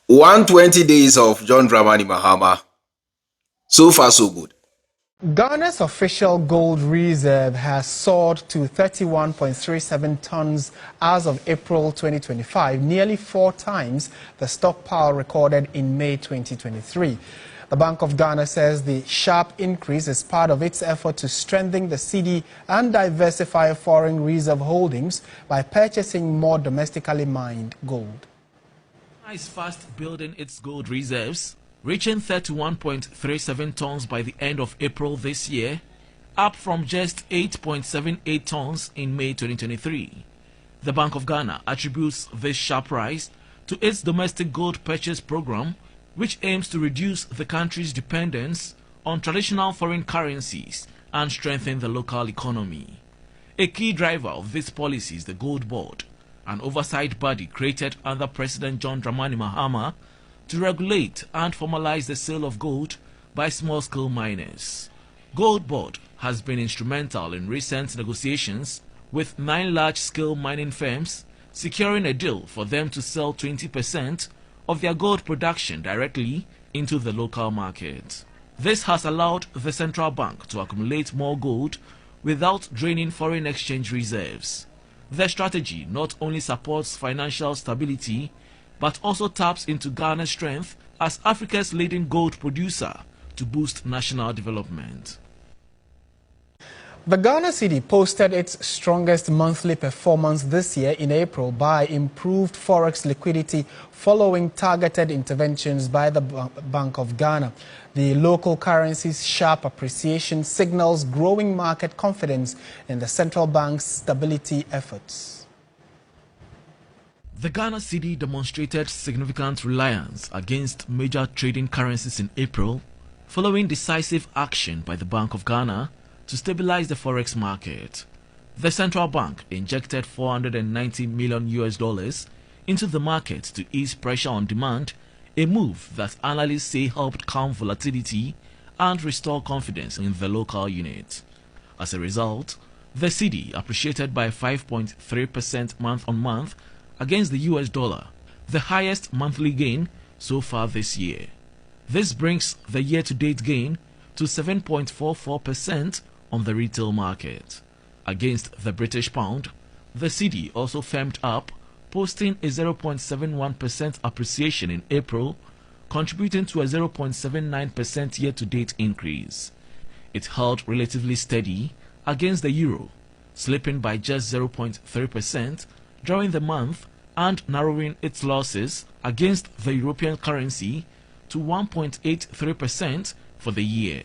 120 days of John Dramani Mahama. So far, so good. Ghana's official gold reserve has soared to 31.37 tons as of April 2025, nearly 4 times the stockpile recorded in May 2023. The Bank of Ghana says the sharp increase is part of its effort to strengthen the cedi and diversify foreign reserve holdings by purchasing more domestically mined gold. Ghana is fast building its gold reserves, reaching 31.37 tons by the end of April this year, up from just 8.78 tons in May 2023. The Bank of Ghana attributes this sharp rise to its domestic gold purchase program, which aims to reduce the country's dependence on traditional foreign currencies and strengthen the local economy. A key driver of this policy is the Gold Board, an oversight body created under President John Dramani Mahama to regulate and formalize the sale of gold by small-scale miners. Gold Board has been instrumental in recent negotiations with 9 large-scale mining firms, securing a deal for them to sell 20% of their gold production directly into the local market. This has allowed the central bank to accumulate more gold without draining foreign exchange reserves. The strategy not only supports financial stability, but also taps into Ghana's strength as Africa's leading gold producer to boost national development. The Ghana cedi posted its strongest monthly performance this year in April by improved forex liquidity following targeted interventions by the Bank of Ghana. The local currency's sharp appreciation signals growing market confidence in the central bank's stability efforts. The Ghana cedi demonstrated significant reliance against major trading currencies in April, following decisive action by the Bank of Ghana to stabilize the forex market. The central bank injected $490 million into the market to ease pressure on demand, a move that analysts say helped calm volatility and restore confidence in the local unit. As a result, the cedi appreciated by 5.3% month-on-month against the US dollar, the highest monthly gain so far this year. This brings the year-to-date gain to 7.44% on the retail market. Against the British pound, the cedi also firmed up, posting a 0.71% appreciation in April, contributing to a 0.79% year-to-date increase. It held relatively steady against the euro, slipping by just 0.3% during the month and narrowing its losses against the European currency to 1.83% for the year.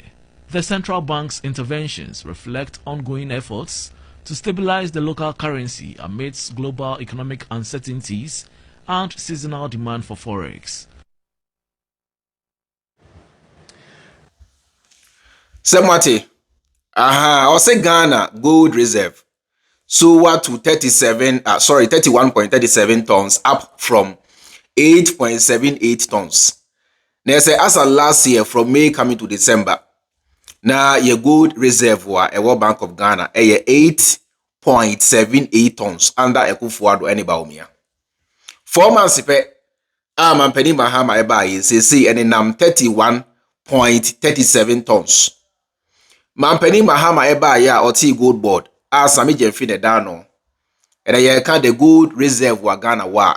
The central bank's interventions reflect ongoing efforts to stabilize the local currency amidst global economic uncertainties and seasonal demand for forex. Semwati. I say Ghana gold reserve. So what to 31.37 tons, up from 8.78 tons. Now say as of last year, from May coming to December, now your gold reservoir at World Bank of Ghana 8.78 tons under Ekufuado any baumia. 4 months pe Mampeni Mahama eba say and nam 31.37 tons. Mampeni Mahama eba ya oti gold board Sami Jemfi ne dano. And I can the gold reservoir Ghana wa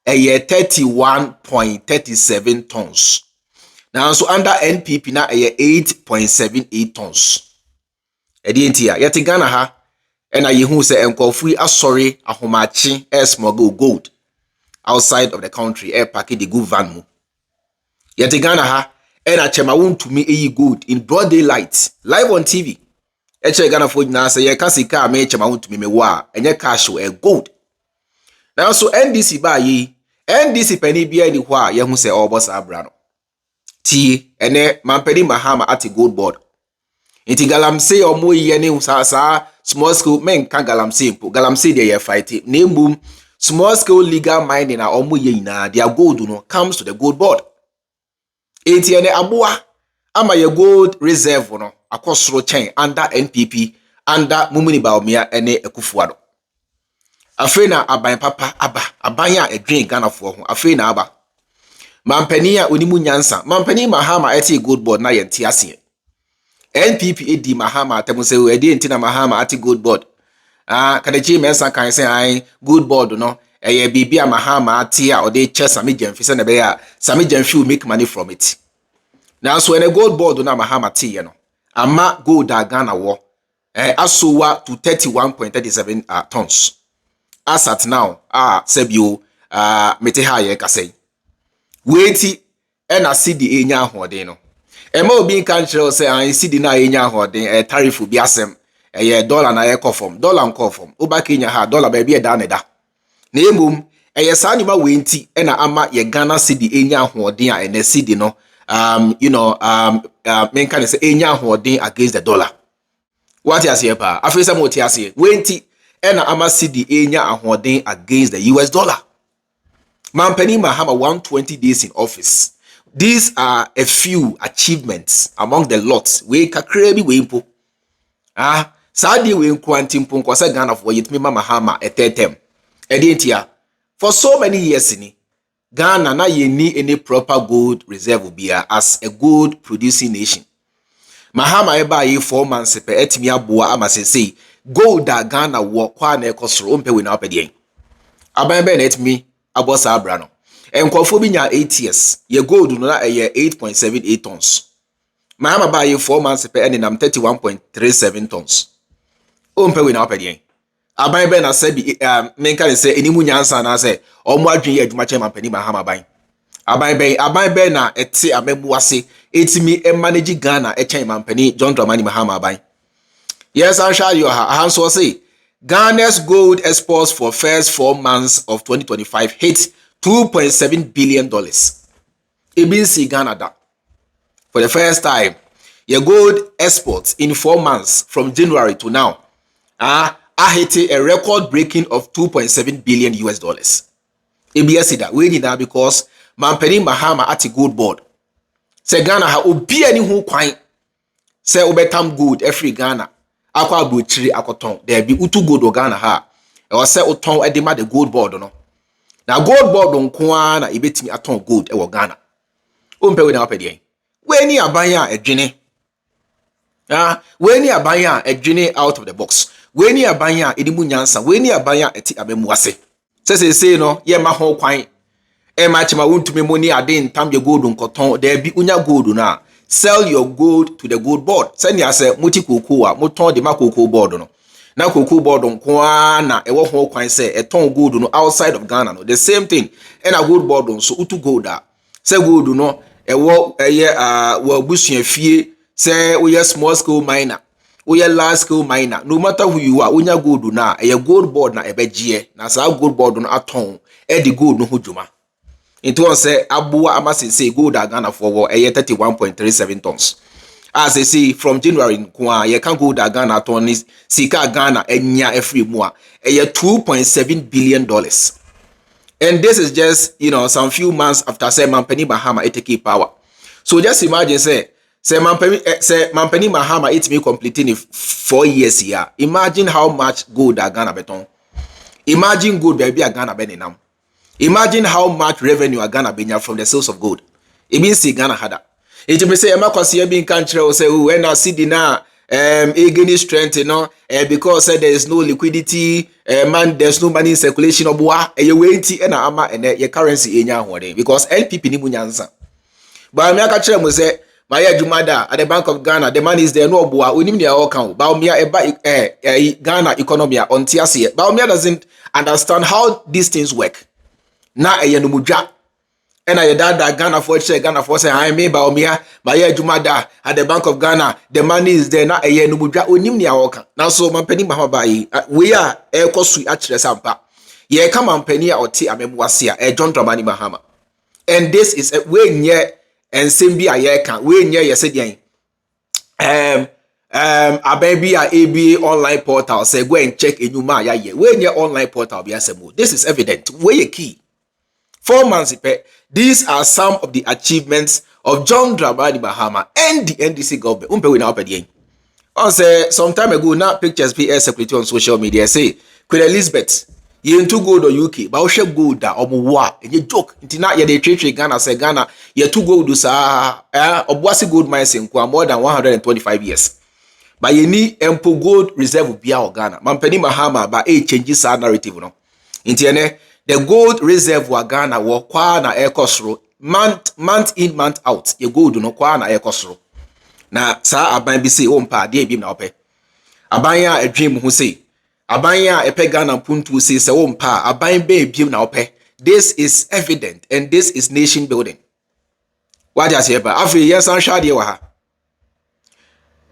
31.37 tons. Now so under NPP na 8.78 tons. Edientia yeti Ghana ha and I who say enkofui asori ahomachi smuggle gold outside of the country packing the good van mu. Yeti Ghana ha and achema won to me gold in broad daylight live on TV. Eche Ghana for na say ye kasika me chema won to me wa enye cash gold. Now so NDC ba yi NDC penny bia ni ho a ye hu say obos abra no. Ti ene Mampeni Mahama at gold board. Inti galamsey omo ye ne sa small scale men kan galamsey mpo galamsey dey fight name small scale legal mining na omo ye na their gold no comes to the gold board. Inti ene aboa ama ye gold reserve no akosoro chain under NPP under Mumuni Baumia ene Ekufuado. Afe na aban papa aba aban ya edwen Ghana for ho afe na aba. mampani a onimu nyansa mampani Mahama ete gold board na yenti ase NPP edi Mahama atemu se edi enti na Mahama ate gold board kadachi mensa kan se ai gold board no eye bibia Mahama ate a ode che Sami Gyamfi se na be ya Sami Gyamfi will make money from it. Now so when a gold board na Mahama te ye no ama gold a Ghana wo asowa to 31.37 tons. As at now sebio mete ha ye kasei weiti na cedi enya ahoden no ema obi kan kire say an cedi na enya ahoden tariff bi asem dollar na ye kofom dollar nkofom oba Kenya ha dollar ba bi da na da na emum sa nyuma weiti na ama ye Ghana cedi enya ahoden a na cedi no men kan say enya ahoden against the dollar. What you say pa afisa mo ti ase weiti na ama cedi enya ahoden against the US dollar. Mampani Mahama 120 days in office. These are a few achievements among the lots. We kakrebi we impo. Sadi we nkwantimpo nkwasa Ghana for yitmi Mahama a third term. Edientia. For so many years in Ghana na ye ni any proper gold reserve bia as a gold producing nation. Mahama eba ye 4 months pe etimi aboa amasese gold da Ghana wo kwa na ekosoro ompe we na opedien. Aban na etimi abosa abrano enkofo bi nya 8 years ye gold no na 8.78 tons. Mahama ba ye 4 months pe enenam 31.37 tons. Ompe we na opedien. Aban na se bi menka se enimu nyansa na se omo adwen ye adwuma che Mampani Mahama ban. Aban na ete amemu ase etimi manage Ghana chen Mampani John Dramani Mahama ban. Yes, I shall you hanso say Ghana's gold exports for first 4 months of 2025 hit $2.7 billion. Ibinsi Ghana da. For the first time, your gold exports in 4 months from January to now are hitting a record breaking of $2.7 billion US dollars. ABS that we need that because Mampani Mahama at a gold board. Say Ghana ha obi ani hu kwan. Say obetam gold every Ghana. Akwa abuchiri akoton there be utu gold Ghana ha e o se uton edema the gold board no na gold board nko a na ebetimi aton gold e wo Ghana ompe we na opedien we ni aban a edwene we ni aban a edwene out of the box we ni aban a edimu nyansa we ni aban a eti abemu ase se no ye ma ho kwan e ma chima wontumi mo ni ade ntam ye gold nkoton there be unya gold na sell your gold to the gold board. Send ya say muti koko a muton de makoko board no. Na koko board nko na ewo ho kwan say e ton gold no outside of Ghana no. The same thing. And a gold board so utu gold a. Say gold no ewo wo busua fie say we small scale miner. We large scale miner. No matter who you are, unya gold na e gold board na ebegie. Na sa gold board no aton e di gold no ho dwuma. Into one say Abuwa Amasi say gold a Ghana for 31.37 tons. As they say from January kwa ye can gold a Ghana ton is sika Ghana enya every mua $2.7 billion. And this is just some few months after say Mampani Mahama take power. So just imagine say Mampani Mahama it me completing 4 years here. Imagine how much gold a Ghana beton. Imagine gold baby a Ghana beninam. Imagine how much revenue a Ghana benya from the sales of gold. It means Ghana had that. It means say Emakwasi being country or say when I see na gaining strength, because there is no liquidity, there's no money in circulation of boa, you wait and ama and your currency in your because LPP ni munyansa. But I catch them say Maya Jumada at the Bank of Ghana, the money is there no boa, we need your account. Baumia Ghana economy on TRC. Baumia doesn't understand how these things work. Na eyenumuja ena ye dada Ghana for say I me ba omia ba ye adwumada at the Bank of Ghana the money is there na eyenumuja onim ne awoka na so Mampani Mahama ba yi we a ekosu a kire sampa ye ka Mampani a oti amemwase a John Dramani Mahama and this is we nye ensem bi a ye ka we nye ye se dian ababy a ABA online portal say go and check enyuma ya ye we nye online portal bi asemo this is evident we ye key 4 months. These are some of the achievements of John Dramani Mahama and the NDC government. Umpe we na opedien. On say some time ago now pictures PS secretary on social media say Queen Elizabeth ye into gold or UK ba wo hwe gold da omo wa enye joke nti na ye dey trade Ghana say Ghana ye to gold sa oboase gold mines nko more than 125 years ba ye ni empo gold reserve bia o Ghana Mampani Mahama ba change sa narrative no nti ene the gold reserve wa Ghana wo kwa na ekosoro month in month out ye gold no kwa na ekosoro na sa aban bi say o mpa de bi na ope aban ya adwem ho say aban ya epe Ghana puntu say se o mpa aban be bi na ope. This is evident and this is nation building. What you say ba afi yes an hwa de wa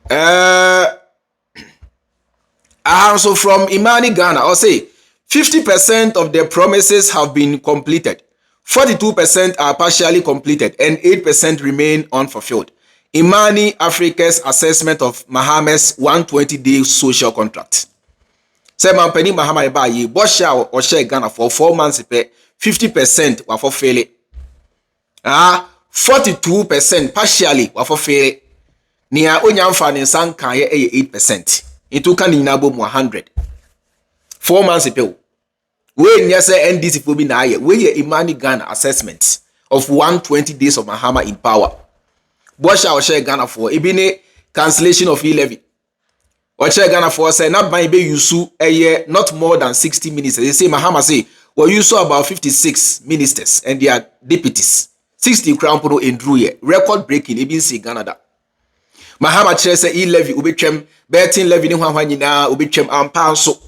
ha so from Imani Ghana or say 50% of the promises have been completed, 42% are partially completed, and 8% remain unfulfilled. Imani Africa's assessment of Mahama's 120-day social contract. Say Mampani Mahama ba ye bosha or share Ghana for 4 months 50% were for failure. 42% partially were for failure. Nia onyamfa ne sanka ye 8%. Itu kan nyina bom 100. 4 months ago. We near say NDC for be na ye. We ye Imani Ghana assessment of 120 days of Mahama in power. Bosha or share Ghana for ebine cancellation of e-levy. Or share Ghana for say not by be yusu a year not more than 60 ministers. They say Mahama say well you saw about 56 ministers and their deputies. 60 crown poro in Drew ye. Record breaking even say Ghana da. Mahama chere say e-levy ubetwem betting levy ni hwanhwa nyina ubetwem ampa so.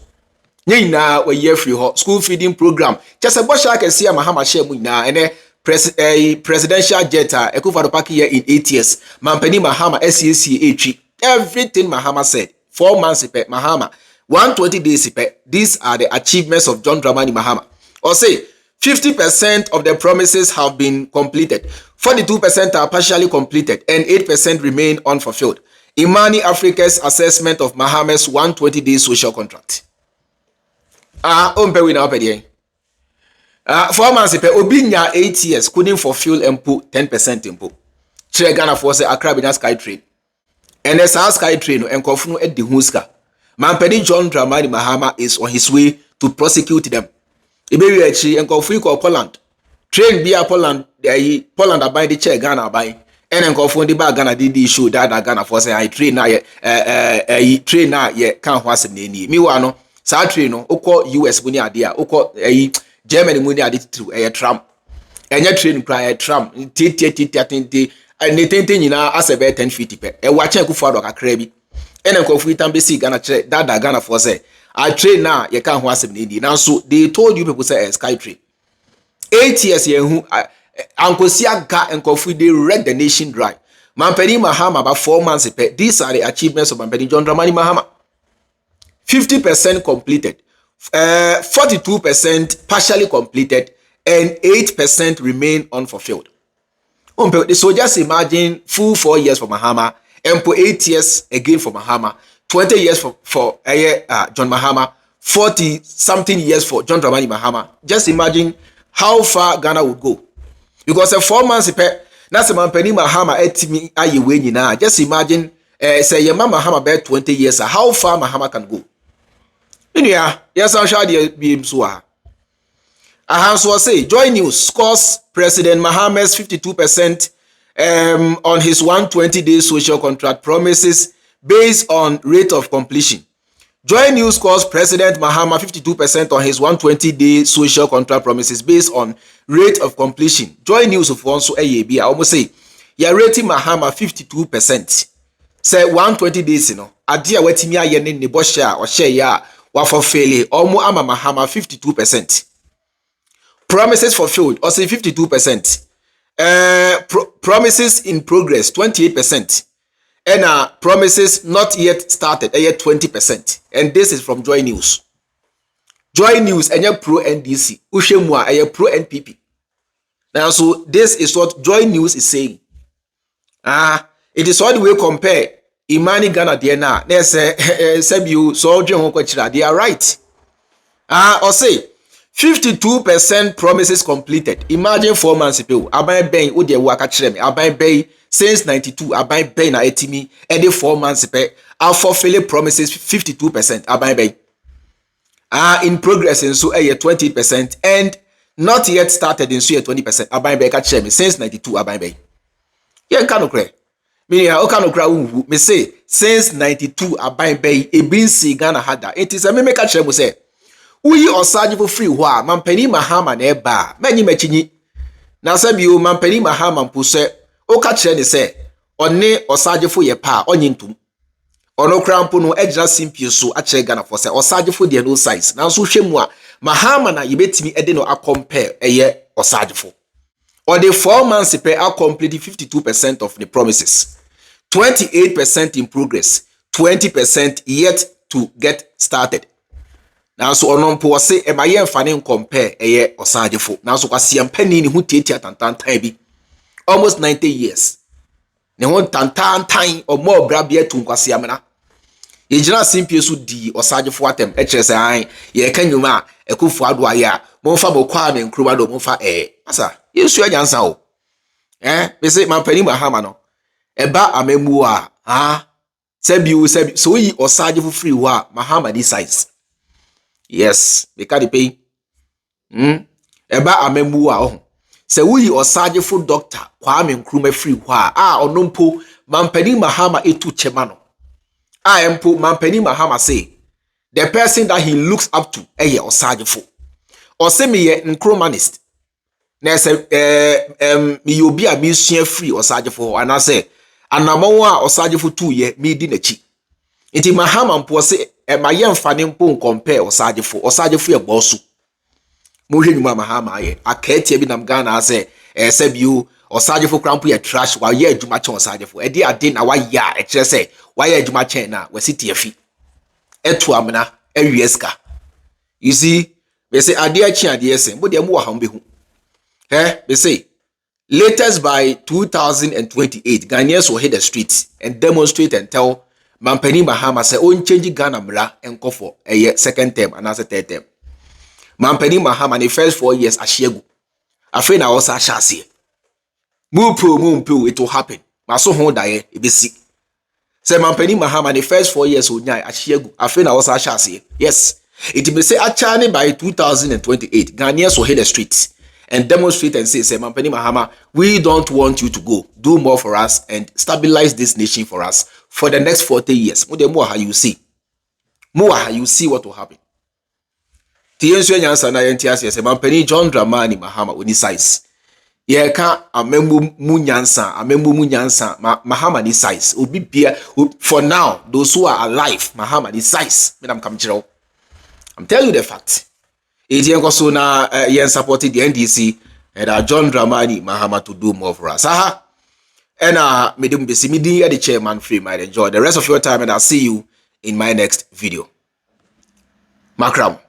Nyina we year free ho school feeding program. Chese bosha akesi ya Mahama share mu nyina ene presidential jet Ekufado Paki here in 8 years. Mampani Mahama SCAC everything Mahama said. 4 months Mahama 120 days these are the achievements of John Dramani Mahama. Or say 50% of the promises have been completed, 42% are partially completed, and 8% remain unfulfilled. Imani Africa's assessment of Mahama's 120-day social contract. 4 months Obinya 8 years couldn't fulfill MPO 10% MPO. Chere Ghana for say Accra Bina Sky Train. And as a Sky Train and Kofunu at the Huska. Mampani John Dramani Mahama is on his way to prosecute them. Ibewi echi enkofu ko Poland. Train bia Poland Poland abai the chair Ghana abai. And enkofu ndi ba Ghana di show that Ghana for say I train na ye train na ye kan ho asem na ni. Mi wa no sa train no ukọ US muni ade a ukọ Germany muni ade titu tram. Enya train kra tram titi ne tente nyina asebe 10 feet pe. Wa chen Akufo-Addo kakra bi. And enkofu itambe si Ghana chere that Ghana for say I train now, you can't have some need. Now, so they told you people say a Sky Train. 8 years here, who Uncle Siaga and Kofi, they wrecked the nation dry. Mampani Mahama about 4 months. These are the achievements of Mampani John Dramani Mahama. 50% completed, 42% partially completed, and 8% remain unfulfilled. So just imagine full 4 years for Mahama, and for 8 years again for Mahama. 20 years for John Mahama, 40 something years for John Dramani Mahama. Just imagine how far Ghana would go. Because 4 months that's a Mampani Mahama etimi ayewe nyina. Just imagine say your mama Mahama be 20 years how far Mahama can go. Yes I'm sure there be so. So say Joy News scores President Mahama's 52% on his 120-day social contract promises based on rate of completion. Joy News scores President Mahama 52% on his 120-day social contract promises based on rate of completion. Joy News of also AAB, I almost say, you're rating Mahama 52%. Say 120 days, you know, adia wetimi aye ne nebosha or share ya wa for failure omo ama Mahama 52%. Promises fulfilled or say 52%. Promises in progress 28%. And promises not yet started, yet 20%. And this is from Joy News. Joy News, and you're pro NDC. Ushemwa, and you're pro NPP. Now, so this is what Joy News is saying. It is all the way compare Imani Ghana DNA. They say, Sebu, so they are right. Or say, 52% promises completed. Imagine 4 months ago. Abai Ben, Udia Waka Chrem, Abai Bay. Since 92, Abai Bay na etimi, and the 4 months pay, our fulfilling promises 52%. Abai Bay. in progress nso 20% and not yet started nso 20%. Aban be ka kyerɛ me since 92 aban be. Yen ka no kre. Me ya o ka no kra wu me say since 92 aban be ebi nsi Ghana hada. It is a me ka kyerɛ mo say uyi osaje for free ho a Mampani Mahama na eba manyi machinyi na sabi o Mampani Mahama mpo se o ka kyerɛ ne se one osaje fo ye pa onye ntum ono krampo no ejira simpie so a kyerɛ Ghana for se osaje fo de no size na so hwɛ mu a Mahama na yebetimi ede no a compare eye osaje fo or the 4 months per a complete 52% of the promises, 28% in progress, 20% yet to get started. Now so onompo say e ma ye mfane compare eye osagefo. Now so kwasi ampani ni hu tietia tantan tan bi. Almost 90 years. Ne ho tantan tan o mo bra bia tu kwasi amena. Ye gina simpie so di osagefo atem e kire se an ye ka nwuma ekufo ado aye a mo fa bo kwa me nkruma do mo fa asa yesu anyansa o be say Mampani Mahama no eba amemu a sebi so yi osagefo free ho a Mahama di size. Yes, they can't pay. Eba amemu a se wuyi osagefo doctor Kwame Nkrumah free hwa onompo Mampani Mahama etu chema no. Empo Mampani Mahama say the person that he looks up to eye osagefo. Or say me ye Nkrumahist. Na se me yobi a me sua free osagefo ana say anamon a osagefo tu ye me di nachi. Iti Mahama mpo se ma ye mfane mpo compare osagefo ye bosu. Mo hwe nyuma Mahama ye akaetia bi nam Ghana ase sebio osagefo krampo ye trash wa ye adwuma che osagefo ade ade na wa ya e kire se wa ye adwuma che na wasiti afi etu amena awieska. You see, we say ade achi ade ese bo de mo wa hambe hu we say latest by 2028 Ghanaians will hit the streets and demonstrate and tell Mampani Mahama say on change Ghana mra enko for a second term and as a third term. Mampani Mahama the first 4 years ashiegu. Afraid na also ashasi. Mumpu it will happen. Maso ho daye e be see. Say Mampani Mahama the first 4 years onya ashiegu. Afraid na also ashasi. Yes. It be say actually by 2028 Ghanaians will hit the streets and demonstrate and say Mampani Mahama, we don't want you to go. Do more for us and stabilize this nation for us for the next 40 years. More you see what will happen. Tiensu nyansa na yentias yes Mampani John Dramani Mahama oni size. Ye ka amembu mu nyansa Mahama ni size. Obi bia for now those who are alive Mahama ni size. Me nam kam kire. I'm telling you the fact. Etienne Koso na yen supported the NDC and John Dramani Mahama to do more for us. And medum besi midi the chairman Freemind. Enjoy the rest of your time and I'll see you in my next video. Makram.